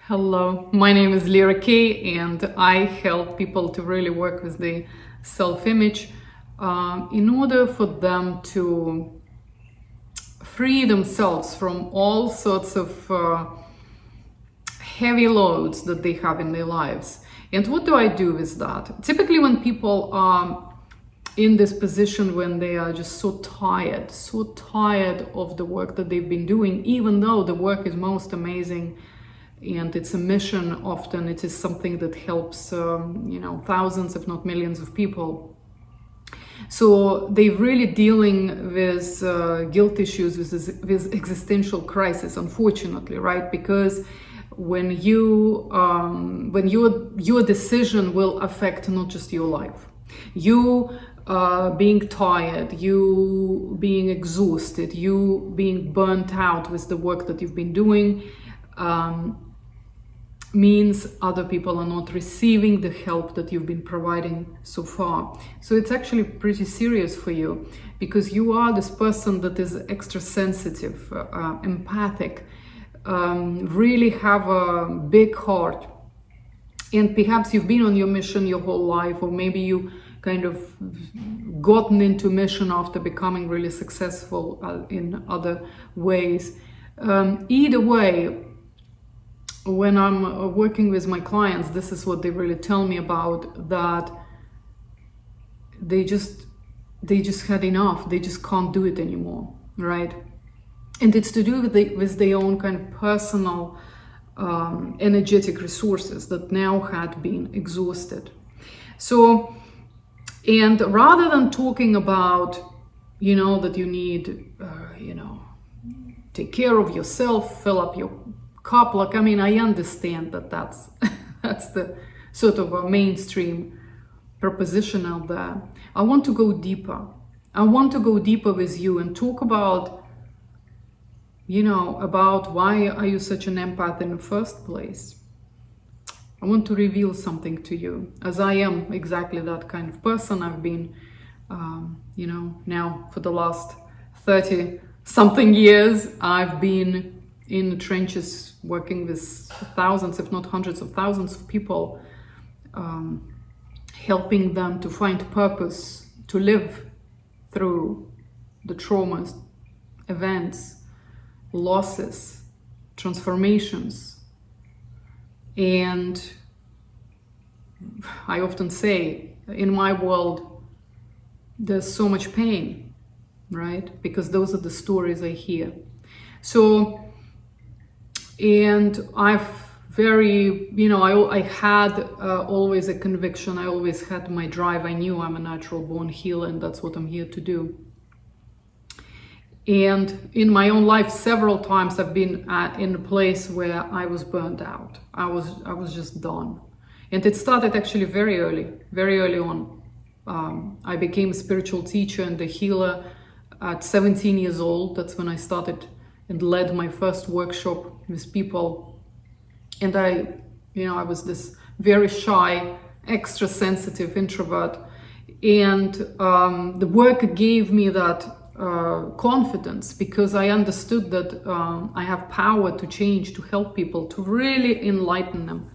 Hello, my name is Lira Kay, and I help people to really work with the self-image in order for them to free themselves from all sorts of heavy loads that they have in their lives. And what do I do with that? Typically when people are in this position when they are just so tired of the work that they've been doing, even though the work is most amazing, and it's a mission. Often it is something that helps thousands if not millions of people. So they're really dealing with guilt issues, with existential crisis, unfortunately, right? Because when your decision will affect not just your life, you being tired, you being exhausted, you being burnt out with the work that you've been doing, means other people are not receiving the help that you've been providing so far. So it's actually pretty serious for you, because you are this person that is extra sensitive, empathic, really have a big heart, and perhaps you've been on your mission your whole life, or maybe you kind of gotten into mission after becoming really successful in other ways. Either way, when I'm working with my clients, this is what they really tell me about, that they just had enough. They just can't do it anymore, right? And it's to do with their own kind of personal energetic resources that now had been exhausted. So, and rather than talking about, that you need, take care of yourself, fill up your cup, I understand that that's the sort of a mainstream proposition out there. I want to go deeper. I want to go deeper with you and talk about, about why are you such an empath in the first place. I want to reveal something to you, as I am exactly that kind of person. I've been, now for the last 30 something years, I've been in the trenches working with thousands, if not hundreds of thousands of people, helping them to find purpose, to live through the traumas, events, losses, transformations. And I often say, in my world, there's so much pain, right? Because those are the stories I hear. So, and I've I had always a conviction. I always had my drive. I knew I'm a natural born healer, and that's what I'm here to do. And in my own life, several times I've been in a place where I was burned out. I was just done. And it started actually very early on. I became a spiritual teacher and a healer at 17 years old. That's when I started and led my first workshop with people. And I was this very shy, extra sensitive introvert. And the work gave me that confidence, because I understood that I have power to change, to help people, to really enlighten them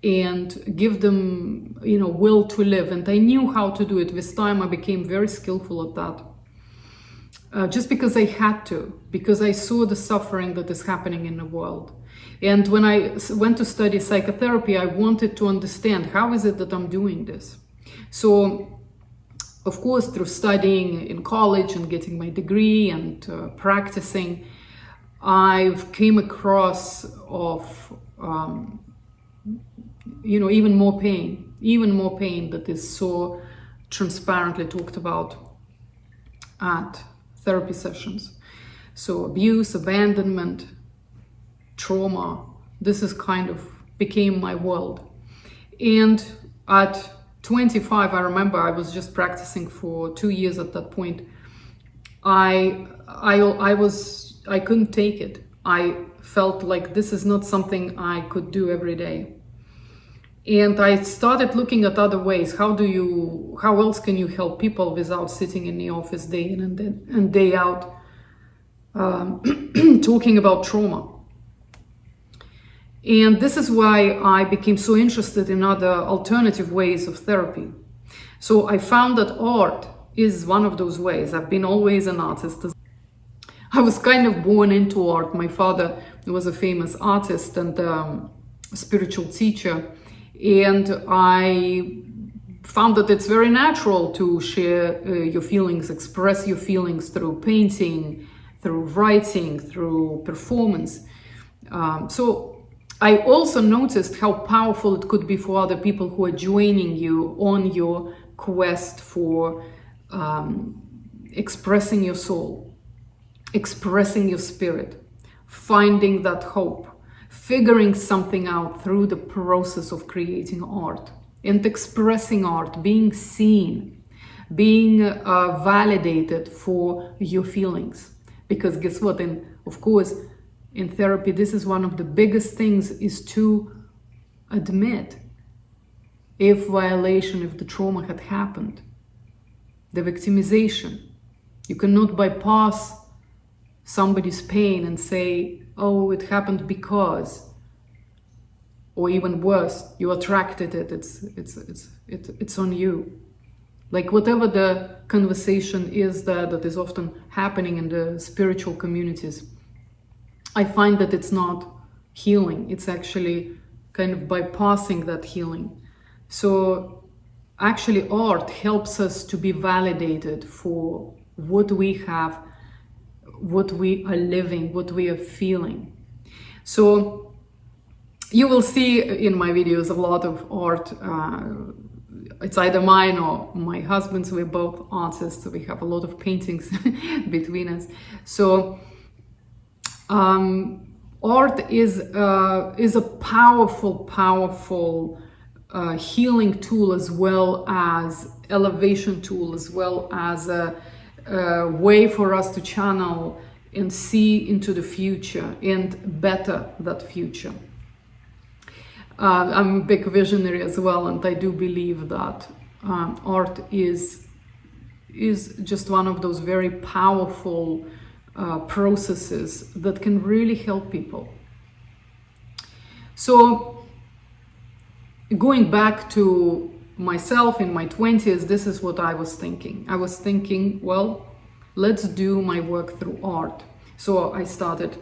and give them, will to live. And I knew how to do it. With time, I became very skillful at that. Just because I had to, because I saw the suffering that is happening in the world. And when I went to study psychotherapy, I wanted to understand, how is it that I'm doing this? So, of course, through studying in college and getting my degree and practicing, I've came across of, even more pain that is so transparently talked about at therapy sessions. So abuse, abandonment, trauma, this is kind of became my world. And at 25, I remember I was just practicing for 2 years at that point. I couldn't take it. I felt like this is not something I could do every day. And I started looking at other ways. How else can you help people without sitting in the office day in and day out, talking about trauma? And this is why I became so interested in other alternative ways of therapy. So I found that art is one of those ways. I've been always an artist. I was kind of born into art. My father was a famous artist and spiritual teacher. And I found that it's very natural to share your feelings, express your feelings through painting, through writing, through performance. So I also noticed how powerful it could be for other people who are joining you on your quest for expressing your soul, expressing your spirit, finding that hope, figuring something out through the process of creating art and expressing art, being seen, being validated for your feelings. Because guess what? And of course, in therapy, this is one of the biggest things, is to admit if violation, if the trauma had happened, the victimization. You cannot bypass somebody's pain and say, oh, it happened because, or even worse, you attracted it, it's on you. Like whatever the conversation is that is often happening in the spiritual communities, I find that it's not healing, it's actually kind of bypassing that healing. So actually art helps us to be validated for what we have, what we are living, what we are feeling. So you will see in my videos a lot of art. It's either mine or my husband's. We're both artists, so we have a lot of paintings between us. So art is a powerful healing tool, as well as elevation tool, as well as a way for us to channel and see into the future and better that future. I'm a big visionary as well, and I do believe that art is just one of those very powerful processes that can really help people. So going back to myself in my 20s, this is what I was thinking. I was thinking, well, let's do my work through art. So I started,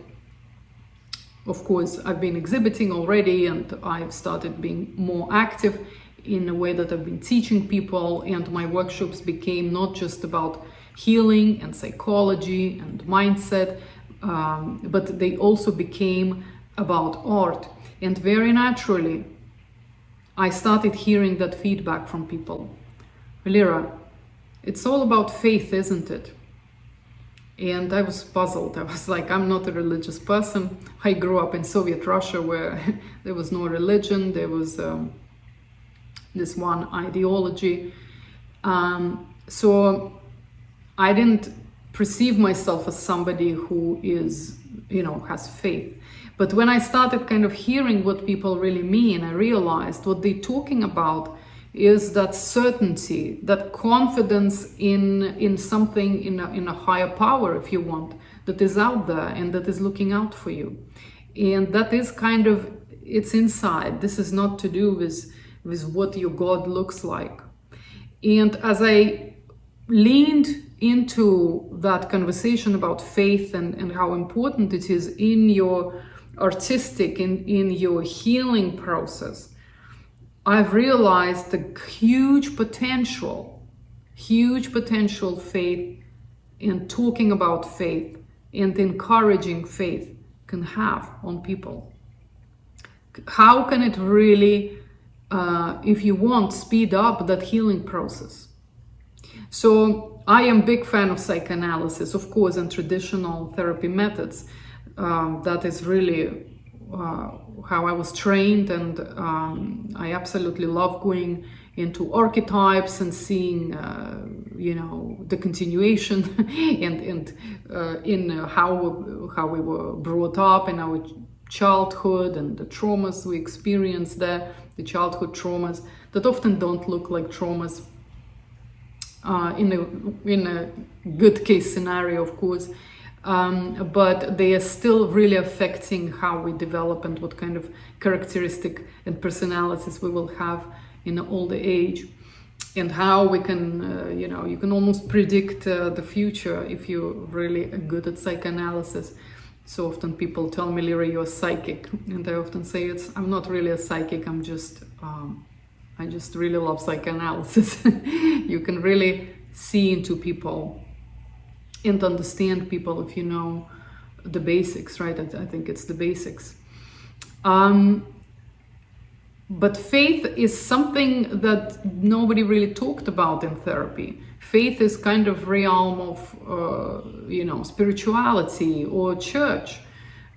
of course, I've been exhibiting already, and I've started being more active in a way that I've been teaching people, and my workshops became not just about healing and psychology and mindset, but they also became about art. And very naturally, I started hearing that feedback from people. Lira, it's all about faith, isn't it? And I was puzzled. I was like, I'm not a religious person. I grew up in Soviet Russia, where there was no religion. There was this one ideology. So I didn't perceive myself as somebody who is, has faith. But when I started kind of hearing what people really mean, I realized what they're talking about is that certainty, that confidence in something, in a higher power, if you want, that is out there and that is looking out for you. And that is kind of, it's inside. This is not to do with what your God looks like. And as I leaned into that conversation about faith and how important it is in your artistic, in your healing process, I've realized the huge potential faith in talking about faith and encouraging faith can have on people. How can it really, if you want, speed up that healing process? So I am a big fan of psychoanalysis, of course, and traditional therapy methods. That is really how I was trained, and I absolutely love going into archetypes and seeing, the continuation and in how we were brought up in our childhood and the traumas we experienced there, the childhood traumas that often don't look like traumas in a good case scenario, of course. but they are still really affecting how we develop and what kind of characteristic and personalities we will have in older age, and how we can, you can almost predict the future if you're really good at psychoanalysis. So often people tell me, Lira, you're psychic, and I often say I'm not really a psychic. I just really love psychoanalysis. You can really see into people and understand people if you know the basics, right? I think it's the basics. But faith is something that nobody really talked about in therapy. Faith is kind of realm of, spirituality or church,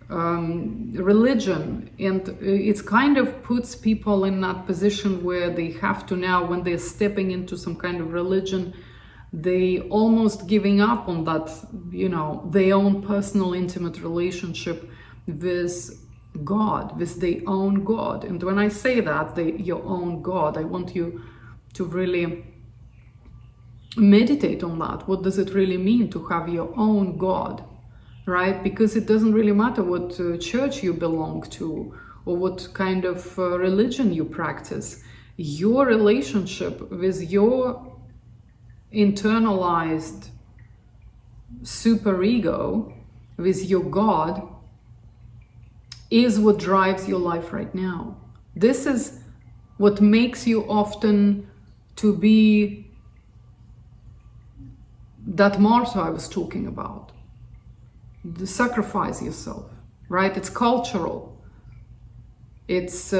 religion, and it kind of puts people in that position where they have to now, when they're stepping into some kind of religion, they almost giving up on that, their own personal intimate relationship with God, with their own God. And when I say that, your own God, I want you to really meditate on that. What does it really mean to have your own God, right? Because it doesn't really matter what church you belong to or what kind of religion you practice. Your relationship with your internalized superego, with your God, is what drives your life right now. This is what makes you often to be that martyr I was talking about. The sacrifice yourself, right? It's cultural. It's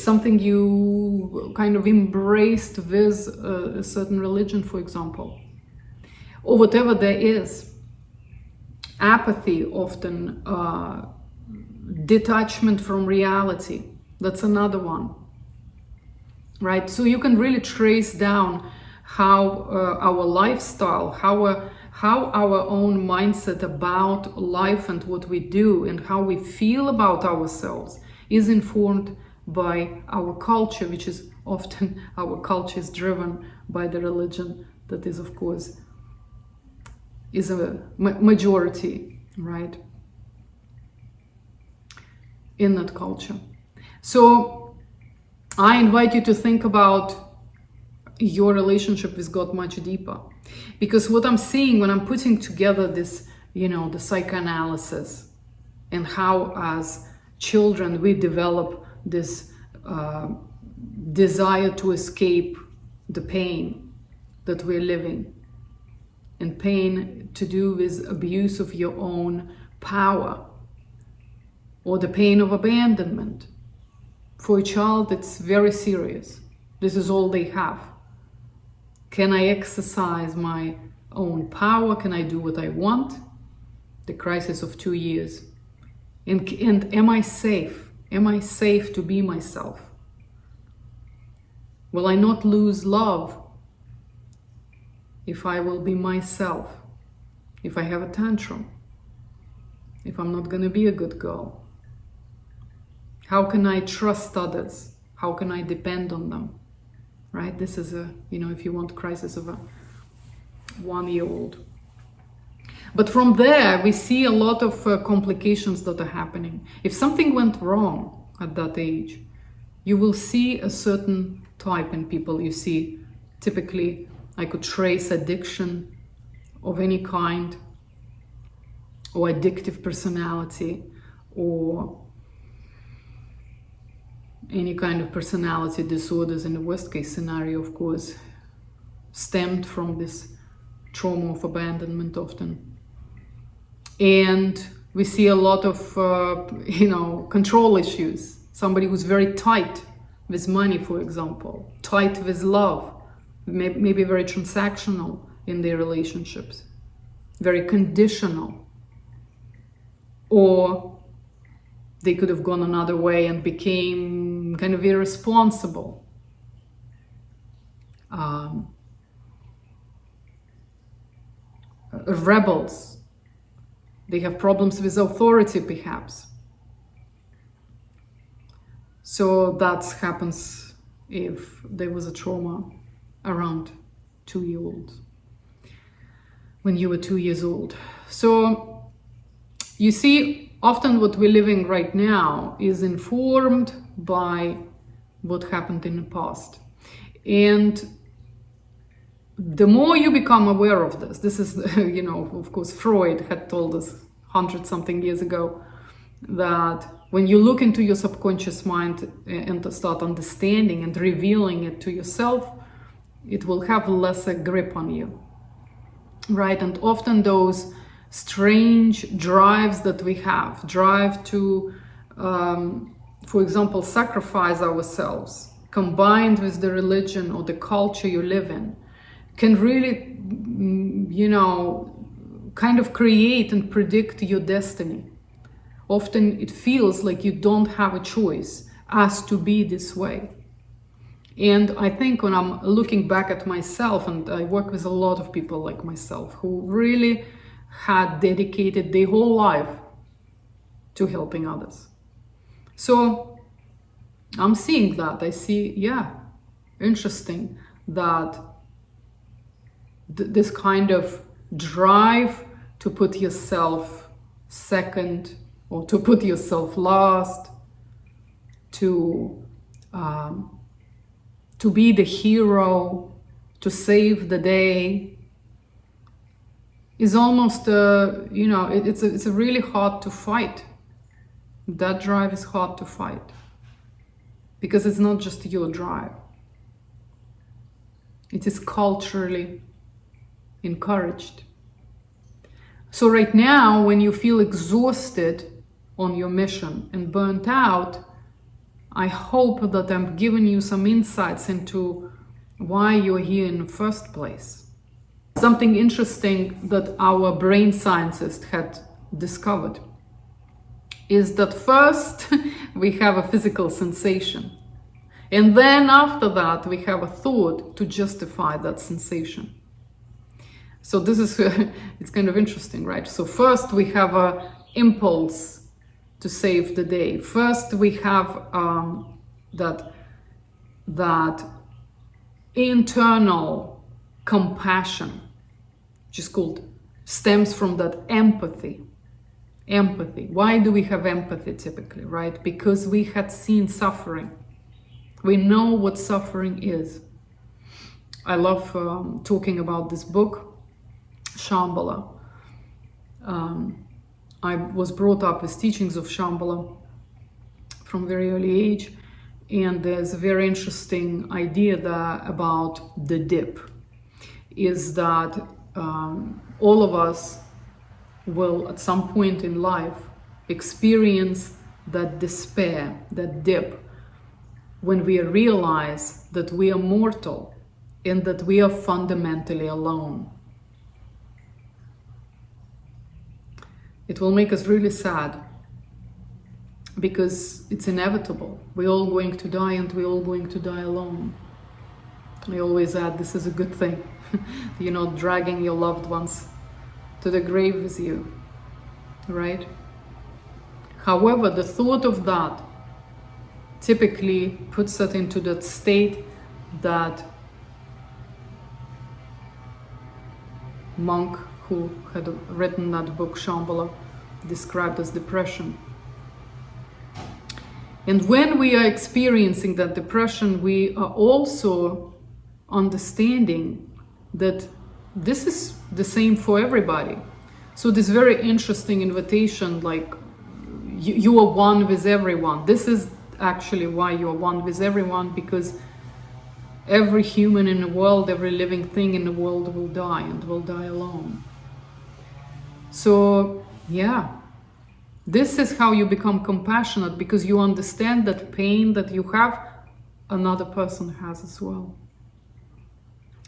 something you kind of embraced with a certain religion, for example, or whatever there is. Apathy often, detachment from reality. That's another one, right? So you can really trace down how our lifestyle, how our own mindset about life and what we do and how we feel about ourselves is informed by our culture, which is often, our culture is driven by the religion that is, of course, is a majority, right, in that culture. So I invite you to think about your relationship with God much deeper, because what I'm seeing when I'm putting together this, the psychoanalysis and how as children we develop this desire to escape the pain that we're living, and pain to do with abuse of your own power, or the pain of abandonment. For a child, it's very serious. This is all they have. Can I exercise my own power? Can I do what I want? The crisis of 2 years. And am I safe? Am I safe to be myself? Will I not lose love if I will be myself? If I have a tantrum? If I'm not going to be a good girl? How can I trust others? How can I depend on them? Right? This is if you want, crisis of a 1-year-old. But from there, we see a lot of complications that are happening. If something went wrong at that age, you will see a certain type in people. You see, typically, I could trace addiction of any kind, or addictive personality, or any kind of personality disorders. In the worst case scenario, of course, stemmed from this trauma of abandonment often. And we see a lot of, control issues. Somebody who's very tight with money, for example, tight with love, maybe very transactional in their relationships, very conditional. Or they could have gone another way and became kind of irresponsible. Rebels. They have problems with authority, perhaps. So that happens if there was a trauma around 2-year-olds. when you were 2 years old. So you see, often what we're living right now is informed by what happened in the past. And the more you become aware of this is, of course, Freud had told us 100-something years ago that when you look into your subconscious mind and to start understanding and revealing it to yourself, it will have lesser grip on you, right? And often those strange drives that we have, drive to, for example, sacrifice ourselves, combined with the religion or the culture you live in, can really, kind of create and predict your destiny. Often it feels like you don't have a choice as to be this way. And I think when I'm looking back at myself, and I work with a lot of people like myself who really had dedicated their whole life to helping others. So I'm seeing that. I see, interesting that this kind of drive to put yourself second or to put yourself last, to be the hero, to save the day, is almost, it's a really hard to fight. That drive is hard to fight because it's not just your drive. It is culturally encouraged. So right now, when you feel exhausted on your mission and burnt out, I hope that I'm giving you some insights into why you're here in the first place. Something interesting that our brain scientists had discovered is that first we have a physical sensation, and then after that we have a thought to justify that sensation. So this is, it's kind of interesting, right? So first we have an impulse to save the day. First we have that internal compassion, which is called, stems from that empathy. Empathy. Why do we have empathy typically, right? Because we had seen suffering. We know what suffering is. I love talking about this book, Shambhala. I was brought up with teachings of Shambhala from a very early age, and there's a very interesting idea there about the dip, is that all of us will at some point in life experience that despair, that dip, when we realize that we are mortal and that we are fundamentally alone. It will make us really sad because it's inevitable. We're all going to die, and we're all going to die alone. I always add, this is a good thing. You're not dragging your loved ones to the grave with you, right? However, the thought of that typically puts us into that state that monk who had written that book, Shambhala, described as depression. And when we are experiencing that depression, we are also understanding that this is the same for everybody. So this very interesting invitation, like you are one with everyone. This is actually why you are one with everyone, because every human in the world, every living thing in the world will die, and will die alone. So, this is how you become compassionate, because you understand that pain that you have, another person has as well.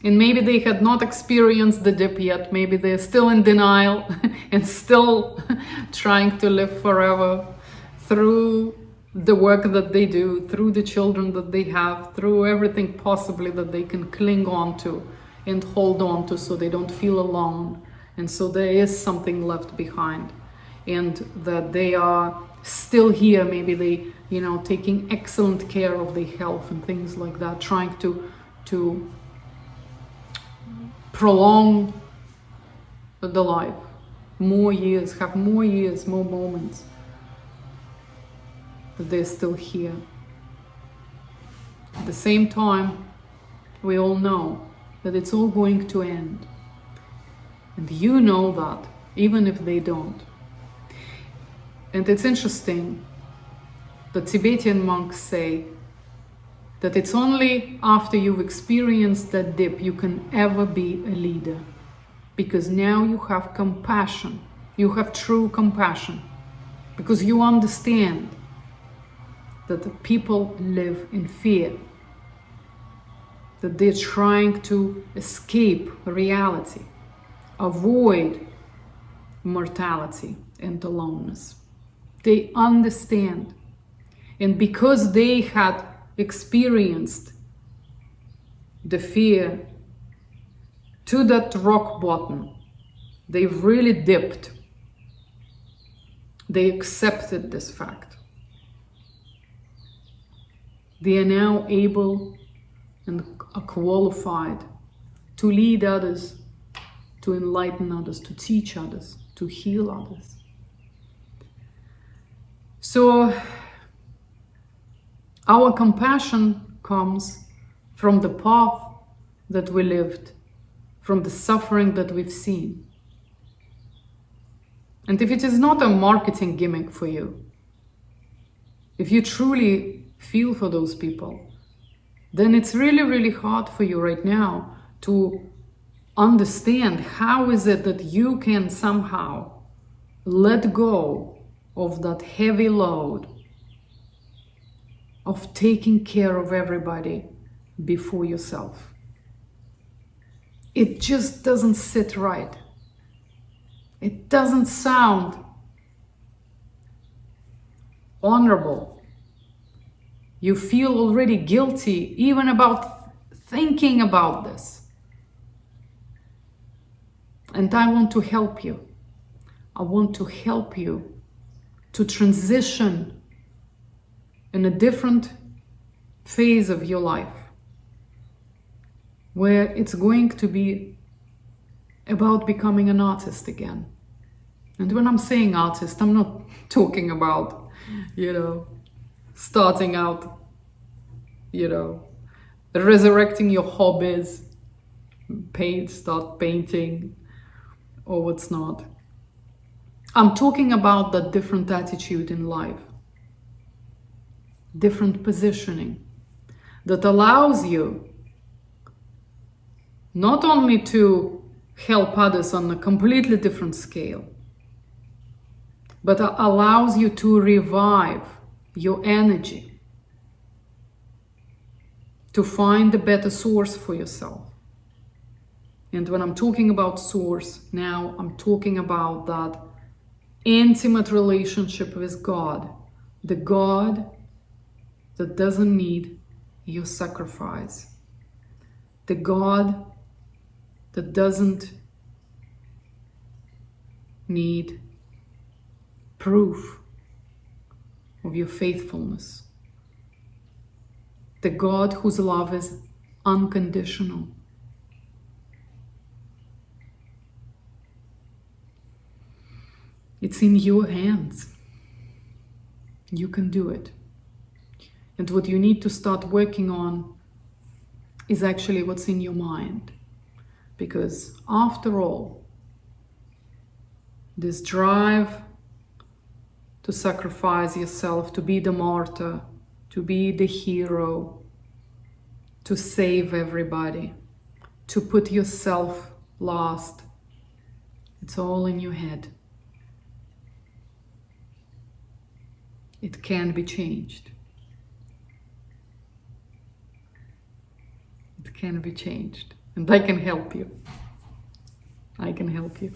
And maybe they had not experienced the dip yet. Maybe they're still in denial and still trying to live forever through the work that they do, through the children that they have, through everything possibly that they can cling on to and hold on to, so they don't feel alone. And so there is something left behind, and that they are still here. Maybe they, taking excellent care of their health and things like that, trying to prolong the life, more years, have more years, more moments, that they're still here. At the same time, we all know that it's all going to end. And you know that, even if they don't. And it's interesting, the Tibetan monks say that it's only after you've experienced that dip you can ever be a leader. Because now you have compassion. You have true compassion. Because you understand that the people live in fear. That they're trying to escape reality, avoid mortality and aloneness. They understand. And because they had experienced the fear to that rock bottom, they've really dipped. They accepted this fact. They are now able and are qualified to lead others, to enlighten others, to teach others, to heal others. So our compassion comes from the path that we lived, from the suffering that we've seen. And if it is not a marketing gimmick for you, if you truly feel for those people, then it's really, really hard for you right now to understand how is it that you can somehow let go of that heavy load of taking care of everybody before yourself. It just doesn't sit right. It doesn't sound honorable. You feel already guilty even about thinking about this. And I want to help you. I want to help you to transition in a different phase of your life, where it's going to be about becoming an artist again. And when I'm saying artist, I'm not talking about, starting out, resurrecting your hobbies, start painting, or what's not. I'm talking about that different attitude in life, different positioning that allows you not only to help others on a completely different scale, but allows you to revive your energy, to find a better source for yourself. And when I'm talking about source, now I'm talking about that intimate relationship with God, the God that doesn't need your sacrifice, the God that doesn't need proof of your faithfulness, the God whose love is unconditional. It's in your hands. You can do it. And what you need to start working on is actually what's in your mind. Because after all, this drive to sacrifice yourself, to be the martyr, to be the hero, to save everybody, to put yourself last, it's all in your head. It can be changed. It can be changed. And I can help you. I can help you.